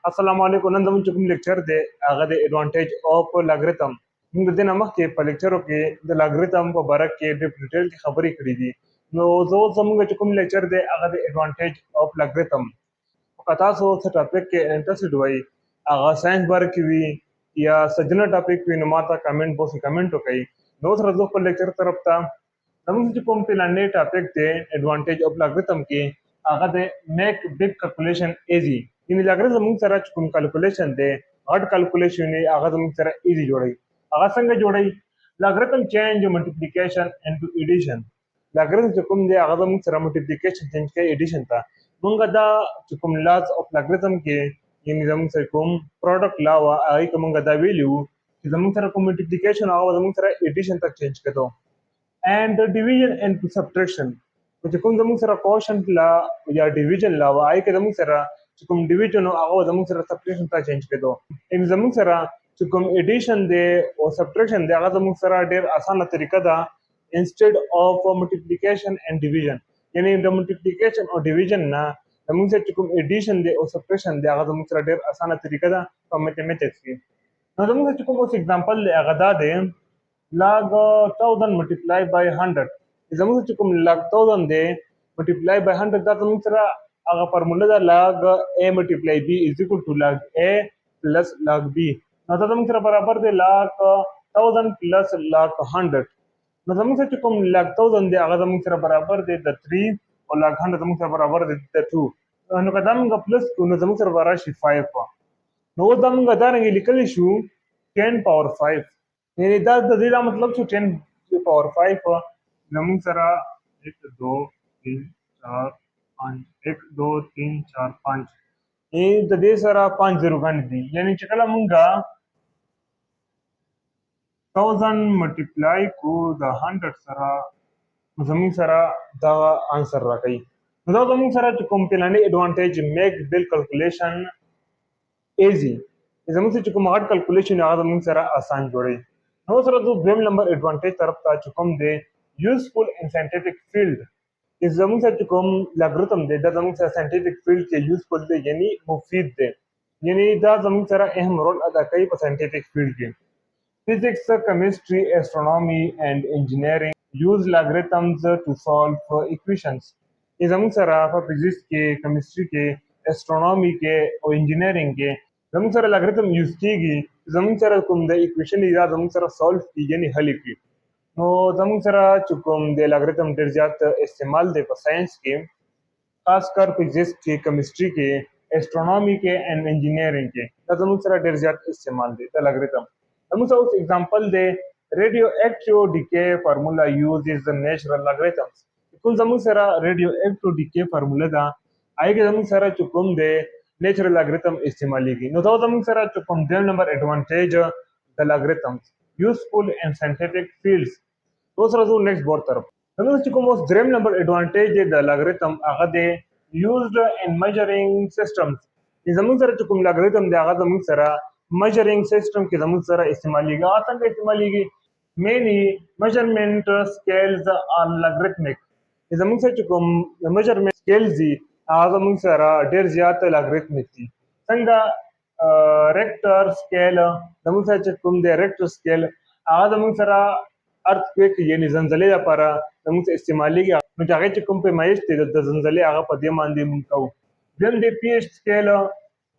السلام علیکم. نن زموږ کوم لیکچر دی هغه د ایڈوانټیج اف لاګریتم. موږ د دې نه مخکې په لیکچرو کې د لاګریتم په باره کې ډېر ډیټیل کې خبرې کړې دي. نو زموږ چې کوم لیکچر دی هغه د ایڈوانټیج اف لاګریتم. که تاسو څه ټاپک کې انټرسټډ وئ هغه ساينس باره کې وي یا سجنه ټاپک وي نو ماته کمنټ باکس کې کمنټ وکړئ. نو سره زه خپل لیکچر طرف ته زموږ چې کوم پلانې ټاپک دی ایڈوانټیج اف لاګریتم کې هغه د میک بگ کیلکولیشن ایزي. یعنې لاګریتم زموږ سره چې کوم کیلکولیشن دی غټ کیلکولیشن دی هغه زموږ سره ایزي جوړوي. هغه څنګه جوړوي؟ لاګریتم چینج ملټیپلیکیشن انټو ایډیشن. لاګریتم چې کوم دی هغه زموږ سره ملټیپلیکیشن چینج کوي ایډیشن ته. موږ دا چې کوم لاز اف لاګریتم کې یعنې زموږ سره کوم پروډکټ لا وه هغې کې موږ دا ویلي وو چې زموږ سره کوم ملټیپلیکیشن هغه زموږ سره ایډیشن ته چینج کېدو. اینډ ډیویژن انټو سبټریکشن چې کوم زموږ سره کوشنټ لا یا ډیویژن لا وه هغې کې زموږ سره چې کوم ډیویژن و هغه زموږ سره سبټریکشن ته چینج کېدو. یعنې زموږ سره چې کوم ایډیشن دی او سبټریکشن دی هغه زموږ سره ډېر اسانه طریقه ده انسټیډ اف ملټیپلیکیشن اینډ ډیویژن. یعنې د ملټیپلیکیشن او ډیویژن نه زموږ سره چې کوم ایډیشن دی او سبټریکشن دی هغه زموږ سره ډېر اسانه طریقه ده په میتھمیټکس کې. نو زموږ سره چې کوم اوس اګزامپل دی هغه دا دی log 1000 multiply by 100. زموږ چې کوم log 1000 دی multiply by 100 دا زموږ سره هغه فارموله ده log a multiply b is equal to log a plus log b. نو دا زموږ سره برابر دی log 1000 plus log 100. نو زموږ سره چې کوم log 1000 دی هغه زموږ سره برابر دی د 3 او log 100 زموږ سره برابر دی د 2. نو که دا موږ پلس کړو نو زموږ سره به راشي 5. نو اوس دا موږ دارنګې لیکلی شو 10 power 5. یعنې دا د دې دا مطلب شو 10 power 5 زموږ سره 1 2 3 4 5 1 2 3 4 5 د دې سره 5 زیروګانې دي. یعنې چې کله مونږ 1000 ملټیپلای کړو د 100 سره زموږ سره دا آنسر راکوي. نو دا زموږ سره چې کوم پلانې ایډوانټیج میک بل کیلکولیشن ایزي. زموږ سره چې کوم غټ کیلکولیشن هغه زموږ سره آسان جوړوي. نو سره د دویم نمبر ایډوانټیج طرف ته چې کوم دی یوزفul ان ساینټیفیک فیلډ. زموږ سره چې کوم لاګریتم دی دا زموږ سره ساینټیفیک فیلډ کې یوزفل دی یعنې مفید دی. یعنې دا زموږ سره اهم رول ادا کوي په ساینټیفیک فیلډ کې. فزیکس کیمسټري اسټرونومي اینڈ انجینیرینګ یوز لاګریتمز ټو سالو اکویشنز. زموږ سره په فزیکس کې کیمسټري کې اسټرونومي کې او انجینیرینګ کې زموږ سره لاګریتم یوز کېږي. زموږ سره کوم د اکویشن دی دا زموږ سره سالو کېږي یعنې حل کړي. نو زموږ سره چې کوم د لاګریتم ډېر زیات استعمال دی په ساينس کې خاص کر فزیکس کې کیمسټري کې اسټرونومي کې اینډ انجینیرینګ کې دا زموږ سره ډېر زیات استعمال دی د لاګریتم. زموږ سره اوس اگزامپل دی ریډیو ایکټیو ډیکې فارمولا یوز از د نیچرل لاګریتمز. کوم زموږ سره ریډیو ایکټیو ډیکې فارموله ده هغې کې زموږ سره چې کوم دی نیچرل لاګریتم استعمالیږي. نو دا زموږ سره چې کوم دویم نمبر ایډوانټیج د لاګریتمز یوزفul ان ساینټیفیک فیلډز. نو سره زه نیکسټ بورډ طرف زموږ چې کوم اوس دریم نمبر ایډوانټیج دی د لاګریتم هغه دی یوزډ ان میجرینګ سیسټمز. زموږ سره چې کوم لاګریتم دی هغه زموږ سره میجرینګ سیسټم کې زموږ سره استعمالیږي. هغه څنګه استعمالیږي؟ مینی میجرمنټ سکیلز آر لاګریتمیک. زموږ سره چې کوم میجرمنټ سکیلز دي هغه زموږ سره ډېر زیات لاګریتمیک دي. څنګه ریکټر سکیل زموږ سره چې کوم دی ریکټر سکیل هغه زموږ سره ارتکویک یعنې زلزلې لپاره زموږ سره استعمالیږي. نو چې هغې چې کوم پیمایش دی د زلزلې هغه په دې باندې مونږ کوو. دویم دی پی ایچ سکیل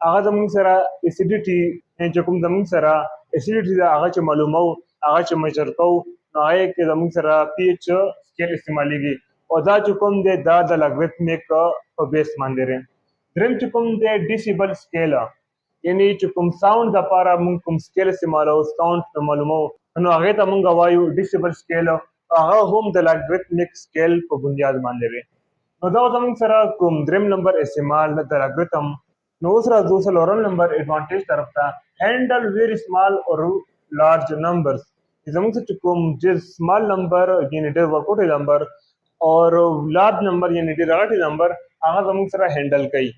هغه زموږ سره اسیډیټي چې کوم زموږ سره اسیډیټي ده هغه چې معلوموو هغه چې میجر کوو نو هغې کې زموږ سره پی ایچ سکیل استعمالیږي. او دا چې کوم دی دا د لاګریتمیک په بیس باندې دی. دریم چې کوم دی ډیسیبل سکیل یعنې چې کوم ساوند دپاره مونږ کوم سکیل استعمالوو ساوند پرې معلوموو نو هغې ته مونږ وایو ډیسیبل سکیل. هغه هم د لاګریتمیک سکیل په بنیاد باندې دی. نو دا زموږ سره کوم دریم نمبر استعمال د لاګریتم. نو اوس راځو څلورم نمبر ایډوانټیج طرف ته هینډل ویری سمال اور لارج نمبرز. زموږ سره چې کوم ډېر سمال نمبر یعنې ډېر ورکوټی نمبر اور لارج نمبر یعنې ډېر غټ نمبر هغه زموږ سره هینډل کوي.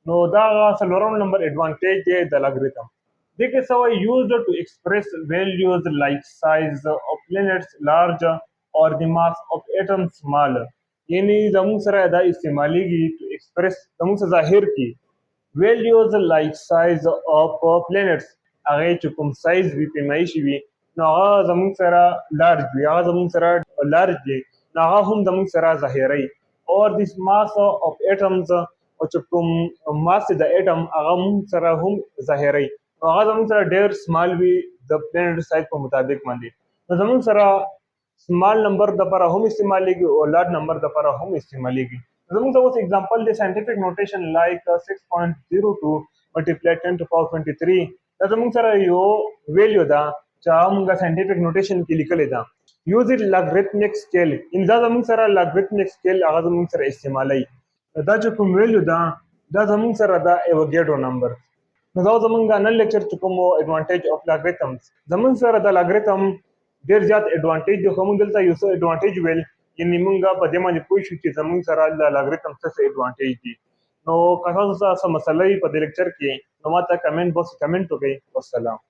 نو دا څلورم نمبر ایډوانټیج دی د لاګریتم. دې کې څه وایي یوزډ ټو ایکسپریس ویلیوز لایک سایز آف پلینټس لارج اور د ماس آف ایټم سمال. یعنې زموږ سره دا استعمالیږي ټو ایکسپریس زموږ سره ظاهر کړي values like size of planets هغه چې کوم سایز وي پیمایي شي وي نو هغه زموږ سره لارج وي هغه زموږ سره لارج دی نو هغه هم زموږ سره ظاهروي or this mass of atoms او چې کوم ماس د اټم هغه هم سره هم ظاهروي هغه زموږ سره ډېر سمال وي د پلانټ سایز په مطابق باندې نو زموږ سره سمال نمبر د لپاره هم استعمالیږي او لارج نمبر د لپاره هم استعمالیږي زموږ ته اوس اگزامپل دی ساينټیفیک نوټیشن لایک 6.02 ملټیپلای 10 to power 23 دا زموږ سره یو ویلیو ده چې هغه موږ ساينټیفیک نوټیشن کې لیکلې ده یوز اټ لاګریتمیک سکیل ان دا زموږ سره لاګریتمیک سکیل هغه زموږ سره استعمالوي دا چې کوم ویلیو ده دا زموږ سره د ایوګیډرو نمبر نو دا زموږ نن لیکچر چې کوم ایڈوانټیج اف لاګریتمز زموږ سره د لاګریتم ډیر زیات ایڈوانټیج دی خو موږ دلته یو څه ایڈوانټیج ویل یعنی موږ په دې باندې پوه شو چې زموږ سره د لاګریتم څه ایڈوانټیج دي نو که تاسو څه مسله په دې لیکچر کې نو ماته کمنټ باکس کمنټ وکړئ والسلام